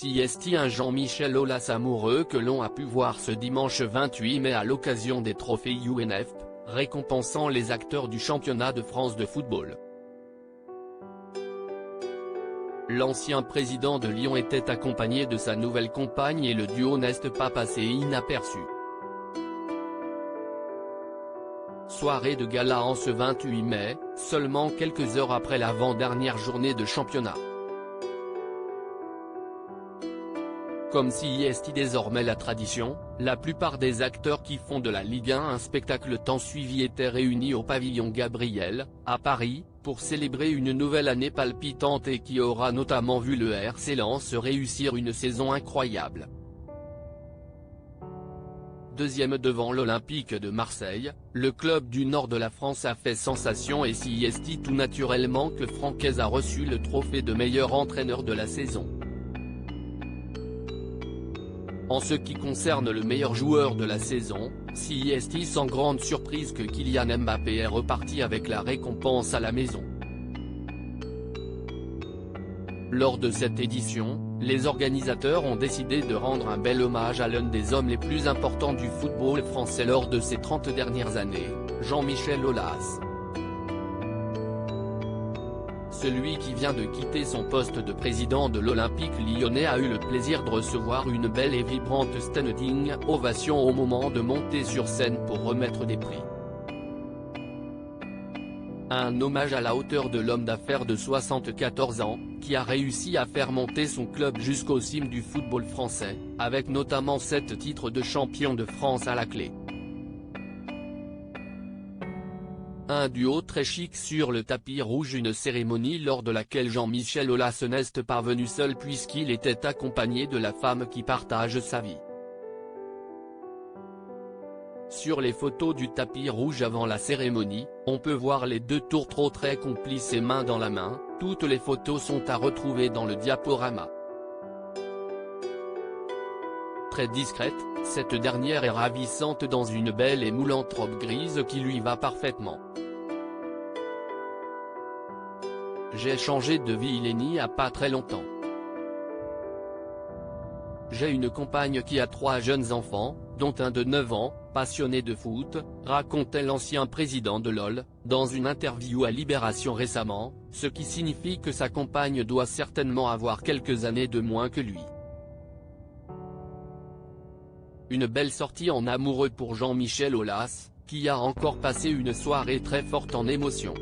Si est un Jean-Michel Aulas amoureux que l'on a pu voir ce dimanche 28 mai à l'occasion des trophées UNFP, récompensant les acteurs du championnat de France de football. L'ancien président de Lyon était accompagné de sa nouvelle compagne et le duo n'est pas passé inaperçu. Soirée de gala en ce 28 mai, seulement quelques heures après l'avant-dernière journée de championnat. Comme s'y est désormais la tradition, la plupart des acteurs qui font de la Ligue 1 un spectacle tant suivi étaient réunis au pavillon Gabriel, à Paris, pour célébrer une nouvelle année palpitante et qui aura notamment vu le RC Lens réussir une saison incroyable. Deuxième devant l'Olympique de Marseille, le club du nord de la France a fait sensation et s'y est tout naturellement que Francaise a reçu le trophée de meilleur entraîneur de la saison. En ce qui concerne le meilleur joueur de la saison, s'y est sans grande surprise que Kylian Mbappé est reparti avec la récompense à la maison. Lors de cette édition, les organisateurs ont décidé de rendre un bel hommage à l'un des hommes les plus importants du football français lors de ces 30 dernières années, Jean-Michel Aulas. Celui qui vient de quitter son poste de président de l'Olympique lyonnais a eu le plaisir de recevoir une belle et vibrante standing ovation au moment de monter sur scène pour remettre des prix. Un hommage à la hauteur de l'homme d'affaires de 74 ans, qui a réussi à faire monter son club jusqu'au cime du football français, avec notamment 7 titres de champion de France à la clé. Un duo très chic sur le tapis rouge, une cérémonie lors de laquelle Jean-Michel Aulas n'est pas venu seul puisqu'il était accompagné de la femme qui partage sa vie. Sur les photos du tapis rouge avant la cérémonie, on peut voir les deux tourtereaux très complices et main dans la main, toutes les photos sont à retrouver dans le diaporama. Très discrète, cette dernière est ravissante dans une belle et moulante robe grise qui lui va parfaitement. J'ai changé de vie il n'y a pas très longtemps. J'ai une compagne qui a 3 jeunes enfants, dont un de 9 ans, passionné de foot, racontait l'ancien président de LOL, dans une interview à Libération récemment, ce qui signifie que sa compagne doit certainement avoir quelques années de moins que lui. Une belle sortie en amoureux pour Jean-Michel Aulas, qui a encore passé une soirée très forte en émotions.